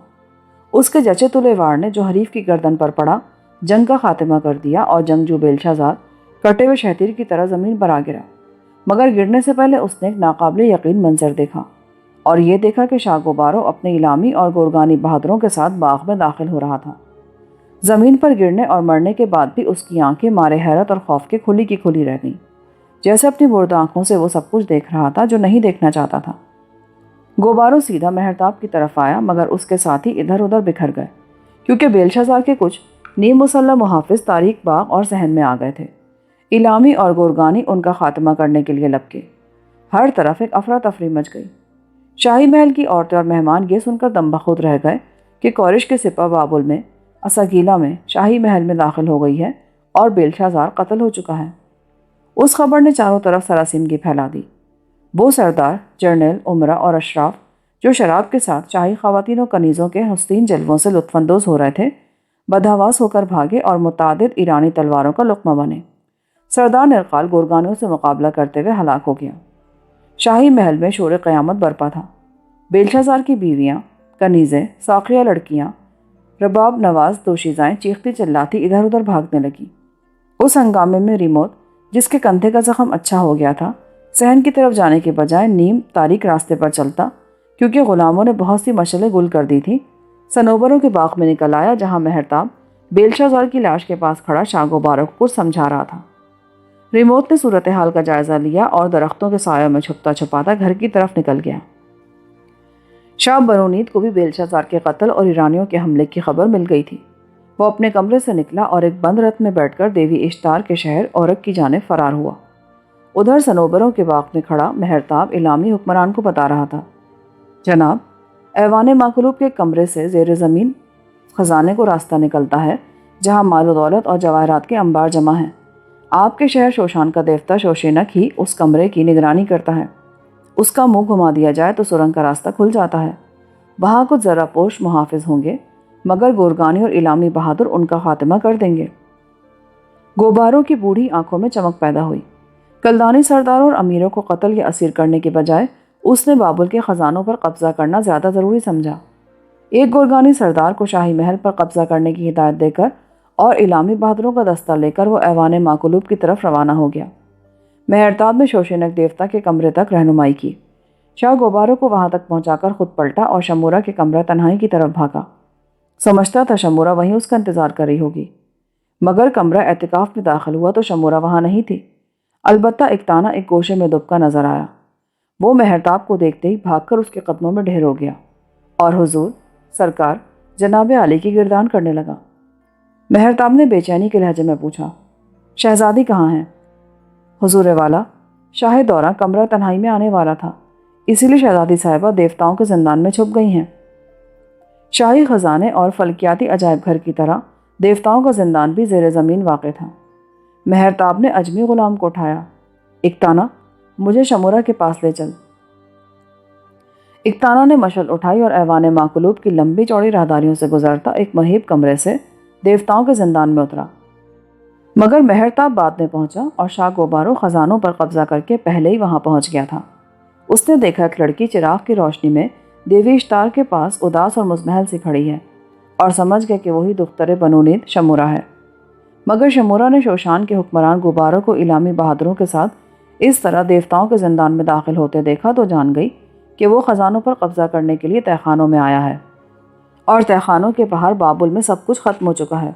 اس کے جچے تلے وار نے جو حریف کی گردن پر پڑا جنگ کا خاتمہ کر دیا، اور جنگجو بیلشازار کٹے ہوئے شہتیر کی طرح زمین پر آ گرا، مگر گرنے سے پہلے اس نے ایک ناقابل یقین منظر دیکھا، اور یہ دیکھا کہ شاگوبارو اپنے ایلامی اور گورگانی بہادروں کے ساتھ باغ میں داخل ہو رہا تھا۔ زمین پر گرنے اور مرنے کے بعد بھی اس کی آنکھیں مارے حیرت اور خوف کے کھلی کی کھلی رہ گئیں، جیسے اپنی مردہ آنکھوں سے وہ سب کچھ دیکھ رہا تھا جو نہیں دیکھنا چاہتا تھا۔ گوبارو سیدھا مہرتاب کی طرف آیا، مگر اس کے ساتھی ادھر ادھر بکھر گئے، کیونکہ بیلشازار کے کچھ نیم مسلح محافظ تاریک باغ اور صحن میں آ گئے تھے۔ ایلامی اور گورگانی ان کا خاتمہ کرنے کے لیے لپکے۔ ہر طرف ایک افراتفری مچ گئی۔ شاہی محل کی عورتیں اور مہمان یہ سن کر دم بخود رہ گئے کہ کورش کے سپہ بابل میں اساگیلا میں شاہی محل میں داخل ہو گئی ہے اور بیلشازار قتل ہو چکا ہے۔ اس خبر نے چاروں طرف سراسیمگی پھیلا دی۔ وہ سردار، جرنیل، امراء اور اشراف جو شراب کے ساتھ شاہی خواتین و کنیزوں کے حسین جلووں سے لطف اندوز ہو رہے تھے، بدحواس ہو کر بھاگے اور متعدد ایرانی تلواروں کا لقمہ بنے۔ سردار نرقال گورگانیوں سے مقابلہ کرتے ہوئے ہلاک ہو گیا۔ شاہی محل میں شور قیامت برپا تھا۔ بیلشازار کی بیویاں، کنیزیں، ساقیہ لڑکیاں، رباب نواز دوشیزائیں چیختی چلاتی ادھر ادھر بھاگنے لگی۔ اس ہنگامے میں ریموت، جس کے کندھے کا زخم اچھا ہو گیا تھا، صحن کی طرف جانے کے بجائے نیم تاریک راستے پر چلتا، کیونکہ غلاموں نے بہت سی مشعلیں گل کر دی تھی، صنوبروں کے باغ میں نکل آیا، جہاں مہرتاب بیلشازار کی لاش کے پاس کھڑا شاگوبارو کو کچھ سمجھا رہا تھا۔ ریموت نے صورتحال کا جائزہ لیا اور درختوں کے سایوں میں چھپتا چھپاتا گھر کی طرف نکل گیا۔ شاہ برونید کو بھی بیلشازار کے قتل اور ایرانیوں کے حملے کی خبر مل گئی تھی۔ وہ اپنے کمرے سے نکلا اور ایک بند رتھ میں بیٹھ کر دیوی اشتار کے شہر اورک کی جانب فرار ہوا۔ ادھر صنوبروں کے باغ میں کھڑا مہرتاب ایلامی حکمران کو بتا رہا تھا، جناب، ایوان ماقلوب کے کمرے سے زیر زمین خزانے کو راستہ نکلتا ہے، جہاں مال و دولت اور جواہرات کے انبار جمع ہیں۔ آپ کے شہر شوشان کا دیوتا شوشینک ہی اس کمرے کی نگرانی کرتا ہے۔ اس کا منہ گھما دیا جائے تو سرنگ کا راستہ کھل جاتا ہے۔ وہاں کچھ ذرا پوش محافظ ہوں گے، مگر گورگانی اور ایلامی بہادر ان کا خاتمہ کر دیں گے۔ گوباروں کی بوڑھی آنکھوں میں چمک پیدا ہوئی۔ کلدانی سرداروں اور امیروں کو قتل یا اسیر کرنے کے بجائے اس نے بابل کے خزانوں پر قبضہ کرنا زیادہ ضروری سمجھا۔ ایک گورگانی سردار کو شاہی محل پر قبضہ کرنے کی ہدایت دے کر اور علامی بہادروں کا دستہ لے کر وہ ایوان ماکلوب کی طرف روانہ ہو گیا۔ مہرتاب نے شوشینک دیوتا کے کمرے تک رہنمائی کی۔ شاہ گوبارو کو وہاں تک پہنچا کر خود پلٹا اور شمورا کے کمرہ تنہائی کی طرف بھاگا۔ سمجھتا تھا شمورا وہیں اس کا انتظار کر رہی ہوگی، مگر کمرہ اعتکاف میں داخل ہوا تو شمورا وہاں نہیں تھی۔ البتہ اکتانا ایک گوشے میں دبکا نظر آیا۔ وہ مہرتاب کو دیکھتے ہی بھاگ کر اس کے قدموں میں ڈھیر ہو گیا اور حضور، سرکار، جناب عالی کی گردان کرنے لگا۔ مہرتاب نے بے چینی کے لہجے میں پوچھا، شہزادی کہاں ہیں؟ حضور والا، شاہ دورہ کمرہ تنہائی میں آنے والا تھا، اسی لیے شہزادی صاحبہ دیوتاؤں کے زندان میں چھپ گئی ہیں۔ شاہی خزانے اور فلکیاتی عجائب گھر کی طرح دیوتاؤں کا زندان بھی زیر زمین واقع تھا۔ مہرتاب نے اجمی غلام کو اٹھایا۔ اکتانا، مجھے شمورا کے پاس لے چل۔ اکتانا نے مشعل اٹھائی اور ایوان ماکلوب کی لمبی چوڑی راہداریوں سے گزرتا ایک مہیب کمرے سے دیوتاؤں کے زندان میں اترا۔ مگر مہرتاب بعد میں پہنچا اور شاہ گوبارو خزانوں پر قبضہ کر کے پہلے ہی وہاں پہنچ گیا تھا۔ اس نے دیکھا ایک لڑکی چراغ کی روشنی میں دیوی اشتار کے پاس اداس اور مزمحل سی کھڑی ہے اور سمجھ گیا کہ وہی دختر بنونید شمورا ہے۔ مگر شمورا نے شوشان کے حکمران گوبارو کو علامی بہادروں کے ساتھ اس طرح دیوتاؤں کے زندان میں داخل ہوتے دیکھا تو جان گئی کہ وہ خزانوں پر قبضہ کرنے کے لیے تہخانوں میں آیا ہے اور تہخانوں کے باہر بابل میں سب کچھ ختم ہو چکا ہے۔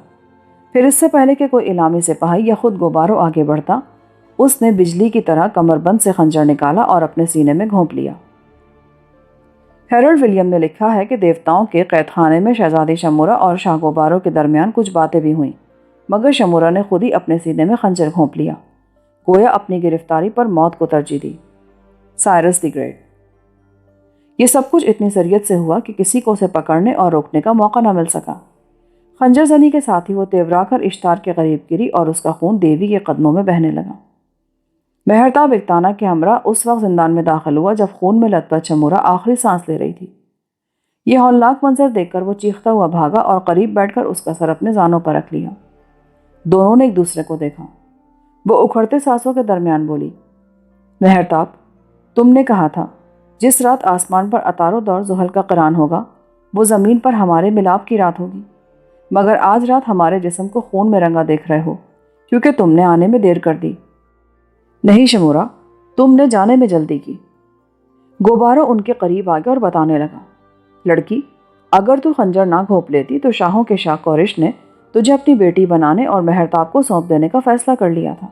پھر اس سے پہلے کہ کوئی علامی سپاہی یا خود گوبارو آگے بڑھتا، اس نے بجلی کی طرح کمر بند سے خنجر نکالا اور اپنے سینے میں گھونپ لیا۔ ہیرلڈ ولیم نے لکھا ہے کہ دیوتاؤں کے قید خانے میں شہزادی شمورا اور شاہ گوبارو کے درمیان کچھ باتیں بھی ہوئیں، مگر شمورا نے خود ہی اپنے سینے میں خنجر گھونپ لیا، گویا اپنی گرفتاری پر موت کو ترجیح دی۔ Cyrus the great. یہ سب کچھ اتنی سریعت سے ہوا کہ کسی کو اسے پکڑنے اور روکنے کا موقع نہ مل سکا۔ خنجر زنی کے ساتھ ہی وہ تیورا کر اشتار کے قریب گری اور اس کا خون دیوی کے قدموں میں بہنے لگا۔ مہرتاب اکتانا کے ہمراہ اس وقت زندان میں داخل ہوا جب خون میں لت پت شمورا آخری سانس لے رہی تھی۔ یہ ہولناک منظر دیکھ کر وہ چیختا ہوا بھاگا اور قریب بیٹھ کر اس کا سر اپنے زانوں پر رکھ لیا۔ دونوں نے ایک دوسرے کو دیکھا۔ وہ اکھڑتے سانسوں کے درمیان بولی، مہرتاب، تم نے کہا تھا جس رات آسمان پر اتار و دور زحل کا قران ہوگا وہ زمین پر ہمارے ملاپ کی رات ہوگی، مگر آج رات ہمارے جسم کو خون میں رنگا دیکھ رہے ہو کیونکہ تم نے آنے میں دیر کر دی۔ نہیں شمورا، تم نے جانے میں جلدی کی۔ گوبارو ان کے قریب آ گیا اور بتانے لگا، لڑکی، اگر تو خنجر نہ گھونپ لیتی تو شاہوں کے شاہ کورش نے تجھے اپنی بیٹی بنانے اور مہرتاب کو سونپ دینے کا فیصلہ کر لیا تھا۔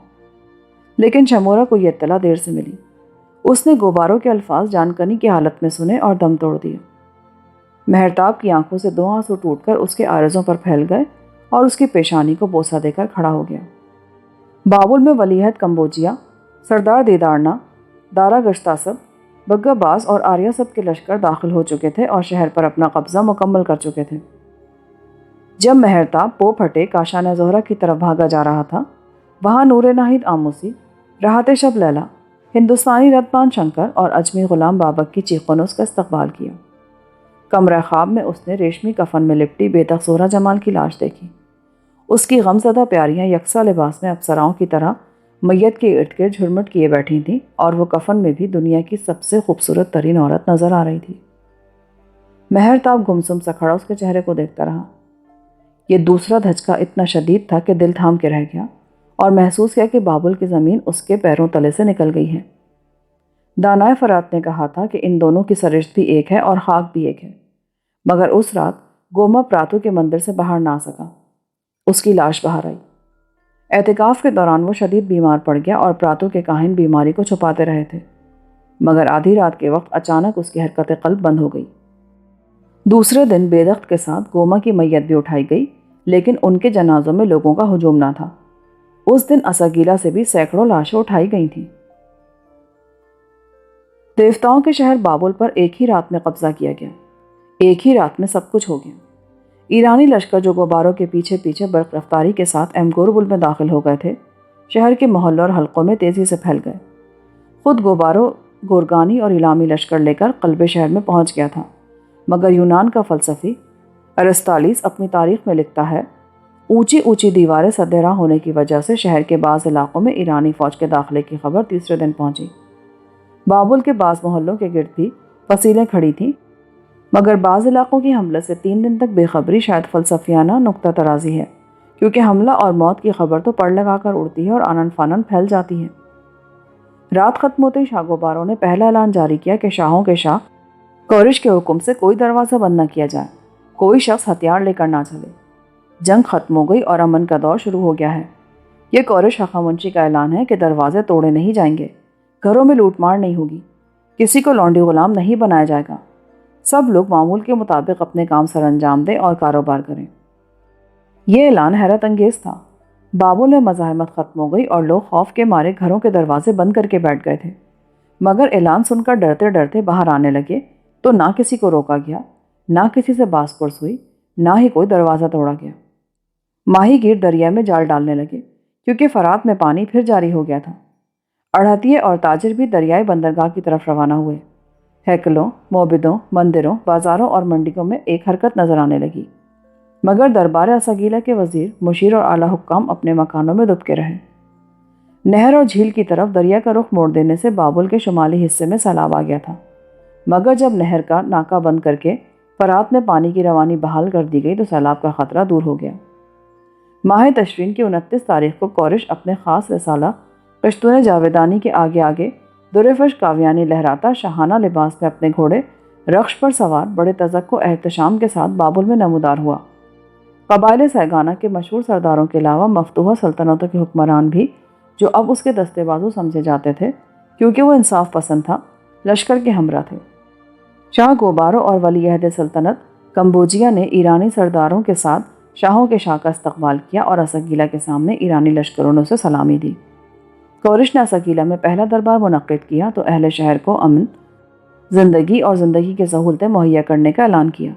لیکن شمورا کو یہ اطلاع دیر سے ملی۔ اس نے گوبارو کے الفاظ جان کنی کی حالت میں سنے اور دم توڑ دیا۔ مہرتاب کی آنکھوں سے دو آنسو ٹوٹ کر اس کے آرزوں پر پھیل گئے اور اس کی پیشانی کو بوسہ دے کر کھڑا ہو گیا۔ بابل میں ولیعہد کمبوجیا، سردار دیدارنا، دارا گشتاسب، بگا باز اور آریہ سب کے لشکر داخل ہو چکے تھے اور شہر پر اپنا قبضہ مکمل کر چکے تھے۔ جب مہرتاب پو پھٹے کاشانہ زہرہ کی طرف بھاگا جا رہا تھا، وہاں نور ناہید آموسی، راحت شب لیلا، ہندوستانی ردپان شنکر اور اجمی غلام بابک کی چیخوں نے اس کا استقبال کیا۔ کمرہ خواب میں اس نے ریشمی کفن میں لپٹی بے تقصورہ جمال کی لاش دیکھی۔ اس کی غمزدہ پیاریاں یکساں لباس میں افسراؤں کی طرح میت کے ارد گرد جھرمٹ کیے بیٹھی تھیں اور وہ کفن میں بھی دنیا کی سب سے خوبصورت ترین عورت نظر آ رہی تھی۔ مہرتاب گمسم سا کھڑا اس کے چہرے کو دیکھتا رہا۔ یہ دوسرا دھچکا اتنا شدید تھا کہ دل تھام کے رہ گیا اور محسوس کیا کہ بابل کی زمین اس کے پیروں تلے سے نکل گئی ہے۔ دانائے فرات نے کہا تھا کہ ان دونوں کی سرشت بھی ایک ہے اور خاک بھی ایک ہے، مگر اس رات گوما پراتو کے مندر سے باہر نہ آ سکا۔ اس کی لاش باہر آئی۔ اعتکاف کے دوران وہ شدید بیمار پڑ گیا اور پراتو کے کاہن بیماری کو چھپاتے رہے تھے، مگر آدھی رات کے وقت اچانک اس کی حرکت قلب بند ہو گئی۔ دوسرے دن بے دخت کے ساتھ گوما کی میت بھی اٹھائی گئی، لیکن ان کے جنازوں میں لوگوں کا ہجوم نہ تھا۔ اس دن اساگیلا سے بھی سینکڑوں لاشیں اٹھائی گئی تھیں۔ دیوتاؤں کے شہر بابل پر ایک ہی رات میں قبضہ کیا گیا۔ ایک ہی رات میں سب کچھ ہو گیا۔ ایرانی لشکر جو گوبارو کے پیچھے پیچھے برق رفتاری کے ساتھ ایمگوربل میں داخل ہو گئے تھے، شہر کے محلوں اور حلقوں میں تیزی سے پھیل گئے۔ خود گوبارو گورگانی اور علامی لشکر لے کر قلب شہر میں پہنچ گیا تھا، مگر یونان کا فلسفی ارسطالیس اپنی تاریخ میں لکھتا ہے، اونچی اونچی دیواریں سدے راہ ہونے کی وجہ سے شہر کے بعض علاقوں میں ایرانی فوج کے داخلے کی خبر تیسرے دن پہنچی۔ بابل کے بعض محلوں کے گرد بھی فصیلیں کھڑی تھیں، مگر بعض علاقوں کی حملے سے 3 دن تک بے خبری شاید فلسفیانہ نکتہ ترازی ہے، کیونکہ حملہ اور موت کی خبر تو پڑ لگا کر اڑتی ہے اور آنن فانن پھیل جاتی ہے۔ رات ختم ہوتے ہی شاہ گوباروں نے پہلا اعلان جاری کیا کہ شاہوں کے شاہ کورش کے حکم سے کوئی دروازہ بند نہ کیا جائے، کوئی شخص ہتھیار لے کر نہ چلے۔ جنگ ختم ہو گئی اور امن کا دور شروع ہو گیا ہے۔ یہ کورش ہخامنشی کا اعلان ہے کہ دروازے توڑے نہیں جائیں گے، گھروں میں لوٹ مار نہیں ہوگی، کسی کو لونڈی غلام نہیں بنایا جائے گا، سب لوگ معمول کے مطابق اپنے کام سر انجام دیں اور کاروبار کریں۔ یہ اعلان حیرت انگیز تھا۔ بابل میں مزاحمت ختم ہو گئی اور لوگ خوف کے مارے گھروں کے دروازے بند کر کے بیٹھ گئے تھے، مگر اعلان سن کر ڈرتے ڈرتے باہر آنے لگے تو نہ کسی کو روکا گیا، نہ کسی سے باس پرس ہوئی، نہ ہی کوئی دروازہ توڑا گیا۔ ماہی گیر دریا میں جال ڈالنے لگے، کیونکہ فرات میں پانی پھر جاری ہو گیا تھا۔ اڑھتیے اور تاجر بھی دریائے بندرگاہ کی طرف روانہ ہوئے۔ ہیکلوں، معبدوں، مندروں، بازاروں اور منڈیوں میں ایک حرکت نظر آنے لگی، مگر دربار اساگیلا کے وزیر، مشیر اور اعلیٰ حکام اپنے مکانوں میں دبکے رہے۔ نہر اور جھیل کی طرف دریا کا رخ موڑ دینے سے بابل کے شمالی حصے میں سیلاب آ گیا تھا، مگر جب نہر کا ناکہ بند کر کے فرات میں پانی کی روانی بحال کر دی گئی تو سیلاب کا خطرہ دور ہو گیا۔ ماہ تشرین کی 29 تاریخ کو کورش اپنے خاص رسالہ پشتون جاویدانی کے آگے آگے درفش کاویانی لہراتا شاہانہ لباس میں اپنے گھوڑے رخش پر سوار بڑے تزک و احتشام کے ساتھ بابل میں نمودار ہوا۔ قبائل سیگانہ کے مشہور سرداروں کے علاوہ مفتوحہ سلطنتوں کے حکمران بھی، جو اب اس کے دستے بازو سمجھے جاتے تھے کیونکہ وہ انصاف پسند تھا، لشکر کے ہمراہ تھے۔ شاہ گوبارو اور ولی عہد سلطنت کمبوجیا نے ایرانی سرداروں کے ساتھ شاہوں کے شاہ کا استقبال کیا اور اساگیلا کے سامنے ایرانی لشکروں نے اسے سلامی دی۔ کورش نے اساگیلا میں پہلا دربار منعقد کیا تو اہل شہر کو امن، زندگی اور زندگی کی سہولتیں مہیا کرنے کا اعلان کیا۔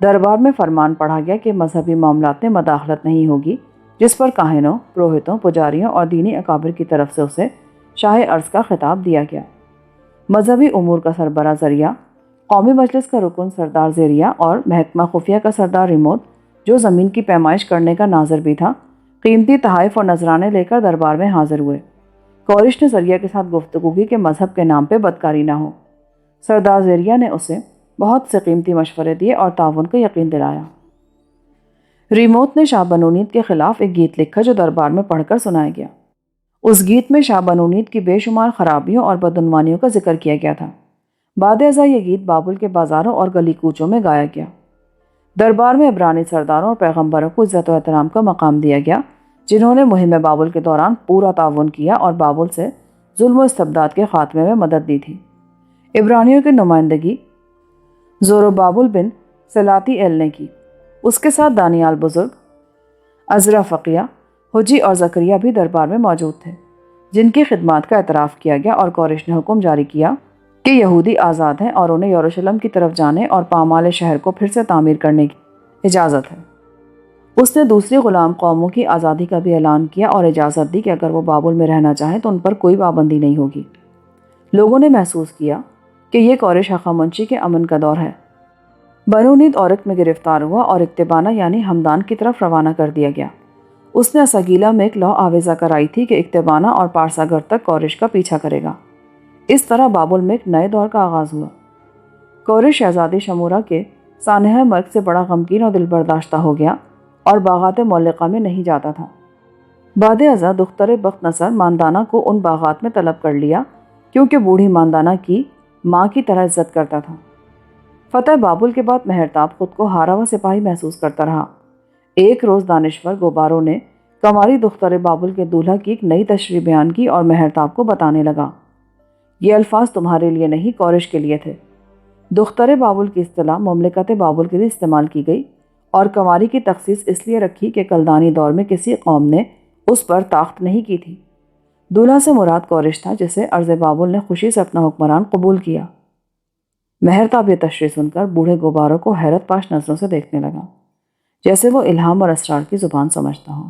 دربار میں فرمان پڑھا گیا کہ مذہبی معاملات میں مداخلت نہیں ہوگی، جس پر کاہنوں، پروہتوں، پجاریوں اور دینی اکابر کی طرف سے اسے شاہ ارض کا خطاب دیا گیا۔ مذہبی امور کا سربراہ ذریعہ، قومی مجلس کا رکن سردار زیریا اور محکمہ خفیہ کا سردار ریموت، جو زمین کی پیمائش کرنے کا ناظر بھی تھا، قیمتی تحائف اور نذرانے لے کر دربار میں حاضر ہوئے۔ کورش نے زریہ کے ساتھ گفتگو کی کہ مذہب کے نام پہ بدکاری نہ ہو۔ سردار زیریا نے اسے بہت سے قیمتی مشورے دیے اور تعاون کا یقین دلایا۔ ریموت نے شاہ بنونید کے خلاف ایک گیت لکھا جو دربار میں پڑھ کر سنایا گیا۔ اس گیت میں شاہ بنونید کی بے شمار خرابیوں اور بدعنوانیوں کا ذکر کیا گیا تھا۔ بعد ازاں یہ گیت بابل کے بازاروں اور گلی کوچوں میں گایا گیا۔ دربار میں عبرانی سرداروں اور پیغمبروں کو عزت و احترام کا مقام دیا گیا، جنہوں نے مہم بابل کے دوران پورا تعاون کیا اور بابل سے ظلم و استبداد کے خاتمے میں مدد دی تھی۔ عبرانیوں کی نمائندگی زوروبابل بن سلاتی ایل نے کی۔ اس کے ساتھ دانیال بزرگ، عزرا فقیہ، حجی اور زکریہ بھی دربار میں موجود تھے، جن کی خدمات کا اعتراف کیا گیا اور کورش نے حکم جاری کیا کہ یہودی آزاد ہیں اور انہیں یروشلم کی طرف جانے اور پامال شہر کو پھر سے تعمیر کرنے کی اجازت ہے۔ اس نے دوسری غلام قوموں کی آزادی کا بھی اعلان کیا اور اجازت دی کہ اگر وہ بابل میں رہنا چاہیں تو ان پر کوئی پابندی نہیں ہوگی۔ لوگوں نے محسوس کیا کہ یہ کورش ہخامنشی کے امن کا دور ہے۔ بنونید عورت میں گرفتار ہوا اور اکتبانہ یعنی ہمدان کی طرف روانہ کر دیا گیا۔ اس نے اساگیلا میں ایک لو آویزہ کرائی تھی کہ اکتبانہ اور پارساگر تک کورش کا پیچھا کرے گا۔ اس طرح بابل میں ایک نئے دور کا آغاز ہوا۔ کورش شہزادی شمورہ کے سانحہ مرگ سے بڑا غمگین اور دل برداشتہ ہو گیا اور باغات مولقہ میں نہیں جاتا تھا۔ بعد ازاں دختر بخت نصر ماندانہ کو ان باغات میں طلب کر لیا کیونکہ بوڑھی ماندانہ کی ماں کی طرح عزت کرتا تھا۔ فتح بابل کے بعد مہرتاب خود کو ہارا ہوا سپاہی محسوس کرتا رہا۔ ایک روز دانشور گوبارو نے کماری دختر بابل کے دولہا کی ایک نئی تشریح بیان کی اور مہرتاب کو بتانے لگا، یہ الفاظ تمہارے لیے نہیں کورش کے لیے تھے۔ دختر بابل کی اصطلاح مملکت بابل کے لیے استعمال کی گئی اور کماری کی تخصیص اس لیے رکھی کہ کلدانی دور میں کسی قوم نے اس پر طاقت نہیں کی تھی۔ دولہا سے مراد کورش تھا، جسے ارض بابل نے خوشی سے اپنا حکمران قبول کیا۔ مہرتاب یہ تشریح سن کر بوڑھے گوباروں کو حیرت پاش نظروں سے دیکھنے لگا، جیسے وہ الہام اور اسرار کی زبان سمجھتا ہو۔